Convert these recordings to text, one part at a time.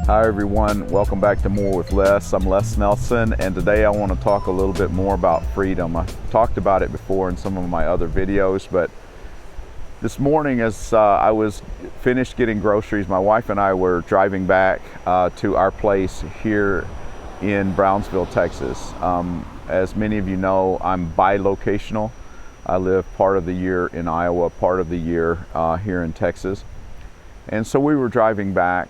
Hi everyone, welcome back to More with Les. I'm Les Nelson, and today I want to talk a little bit more about freedom. I've talked about it before in some of my other videos, but this morning as I was finished getting groceries, my wife and I were driving back to our place here in Brownsville, Texas. As many of you know, I'm bilocational. I live part of the year in Iowa, part of the year here in Texas. And so we were driving back,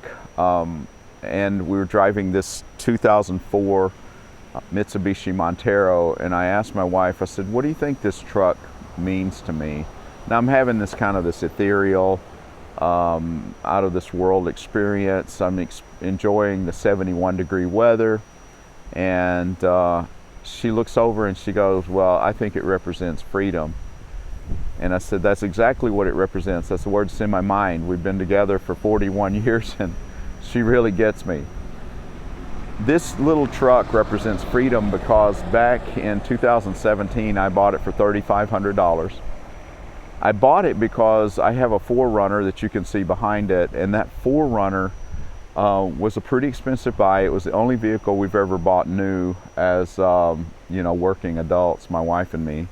and we were driving this 2004 Mitsubishi Montero, and I asked my wife, I said, what do you think this truck means to me? Now I'm having this kind of this ethereal, out of this world experience. I'm enjoying the 71-degree weather, and she looks over and she goes, well, I think it represents freedom. And I said, that's exactly what it represents. That's the word that's in my mind. We've been together for 41 years, and she really gets me. This little truck represents freedom because back in 2017, I bought it for $3,500. I bought it because I have a 4Runner that you can see behind it, and that 4Runner was a pretty expensive buy. It was the only vehicle we've ever bought new as working adults, my wife and me.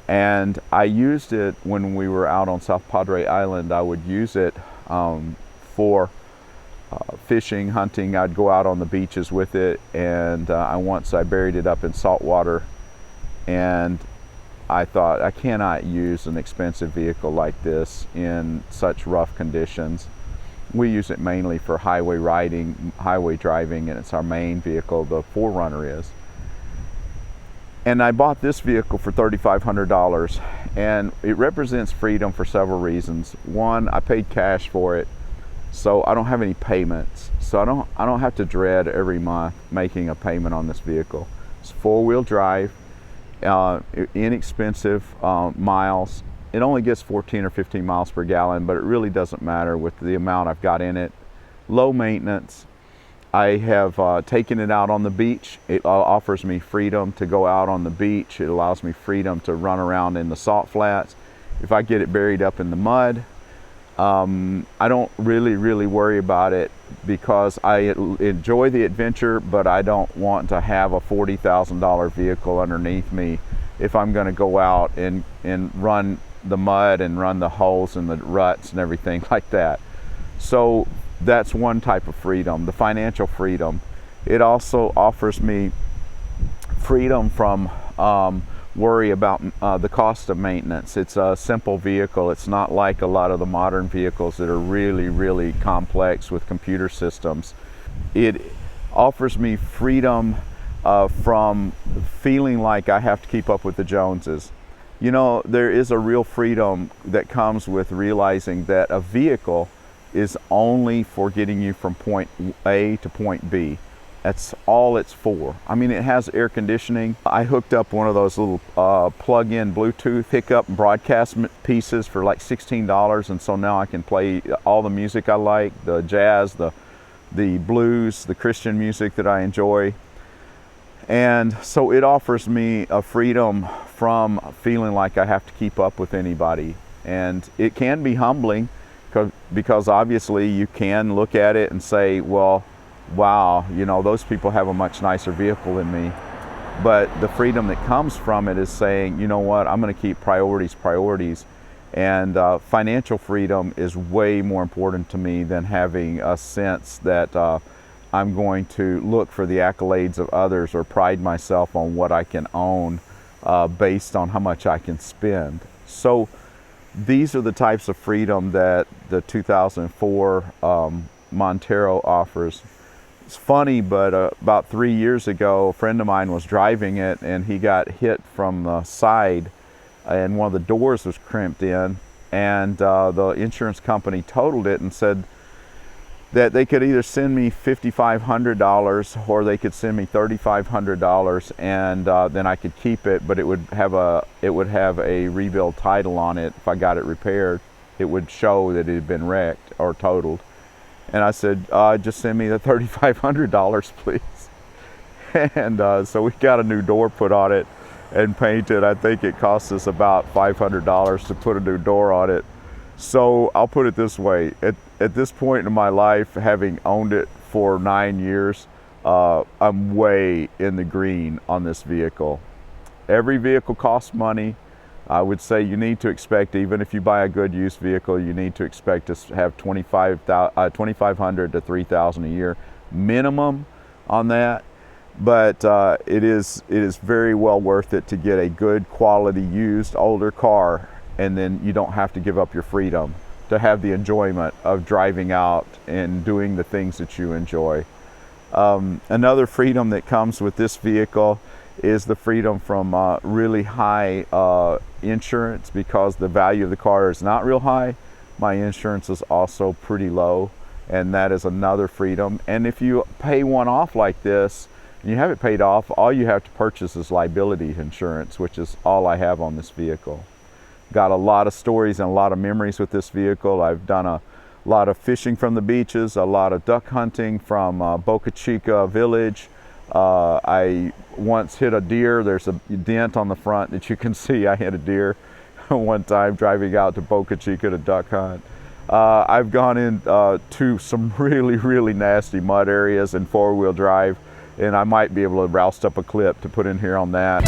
And I used it when we were out on South Padre Island. I would use it for fishing, hunting. I'd go out on the beaches with it, and once I buried it up in salt water, and I thought, I cannot use an expensive vehicle like this in such rough conditions. We use it mainly for highway riding, highway driving, and it's our main vehicle, the 4Runner is. And I bought this vehicle for $3,500, and it represents freedom for several reasons. One, I paid cash for it, so I don't have any payments. So I don't have to dread every month making a payment on this vehicle. It's 4-wheel drive, inexpensive miles. It only gets 14 or 15 miles per gallon, but it really doesn't matter with the amount I've got in it. Low maintenance. I have taken it out on the beach. It offers me freedom to go out on the beach. It allows me freedom to run around in the salt flats. If I get it buried up in the mud, I don't really worry about it because I enjoy the adventure, but I don't want to have a $40,000 vehicle underneath me if I'm going to go out and run the mud and run the holes and the ruts and everything like that. So that's one type of freedom, the financial freedom. It also offers me freedom from worry about the cost of maintenance. It's a simple vehicle. It's not like a lot of the modern vehicles that are really complex with computer systems. It offers me freedom from feeling like I have to keep up with the Joneses. You know, there is a real freedom that comes with realizing that a vehicle is only for getting you from point A to point B. That's all it's for. I mean, it has air conditioning. I hooked up one of those little plug-in Bluetooth pickup and broadcast pieces for like $16, and so now I can play all the music I like, the jazz, the blues, the Christian music that I enjoy. And so it offers me a freedom from feeling like I have to keep up with anybody. And it can be humbling because obviously you can look at it and say, well, wow, you know, those people have a much nicer vehicle than me. But the freedom that comes from it is saying, you know what, I'm going to keep priorities. And financial freedom is way more important to me than having a sense that I'm going to look for the accolades of others or pride myself on what I can own based on how much I can spend. So these are the types of freedom that the 2004 Montero offers. It's funny, but about 3 years ago, a friend of mine was driving it, and he got hit from the side, and one of the doors was crimped in, and the insurance company totaled it and said that they could either send me $5,500 or they could send me $3,500, and then I could keep it, but it would have a rebuild title on it. If I got it repaired, it would show that it had been wrecked or totaled. And I said, just send me the $3,500, please. And so we got a new door put on it and painted. I think it cost us about $500 to put a new door on it. So I'll put it this way, at this point in my life, having owned it for 9 years, I'm way in the green on this vehicle. Every vehicle costs money. I would say you need to expect, even if you buy a good used vehicle, you need to expect to have $2,500 to $3,000 a year minimum on that. But it is very well worth it to get a good quality used older car, and then you don't have to give up your freedom to have the enjoyment of driving out and doing the things that you enjoy. Another freedom that comes with this vehicle is the freedom from really high insurance, because the value of the car is not real high. My insurance is also pretty low, and that is another freedom. And if you pay one off like this and you have it paid off, all you have to purchase is liability insurance, which is all I have on this vehicle. Got a lot of stories and a lot of memories with this vehicle. I've done a lot of fishing from the beaches, a lot of duck hunting from Boca Chica Village. I once hit a deer. There's a dent on the front that you can see. I hit a deer one time driving out to Boca Chica to duck hunt. I've gone in to some really nasty mud areas in four-wheel drive, and I might be able to roust up a clip to put in here on that.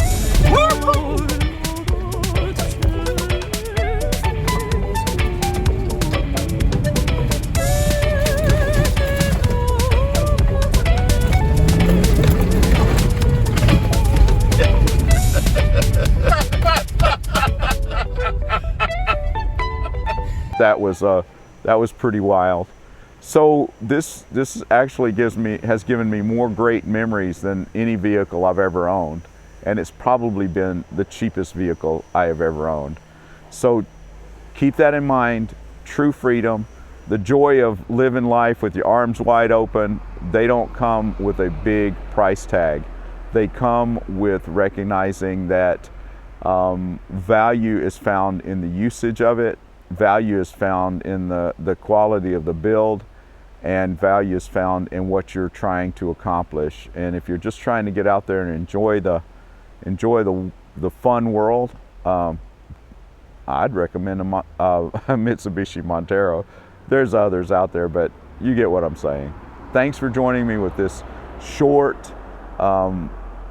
That was pretty wild. So this actually has given me more great memories than any vehicle I've ever owned, and it's probably been the cheapest vehicle I have ever owned. So keep that in mind. True freedom, the joy of living life with your arms wide open, they don't come with a big price tag. They come with recognizing that value is found in the usage of it. Value is found in the quality of the build, and value is found in what you're trying to accomplish. And if you're just trying to get out there and enjoy the fun world, I'd recommend a Mitsubishi Montero. There's others out there, but you get what I'm saying. Thanks for joining me with this short,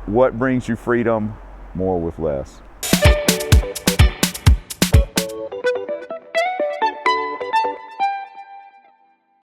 what brings you freedom, more with less.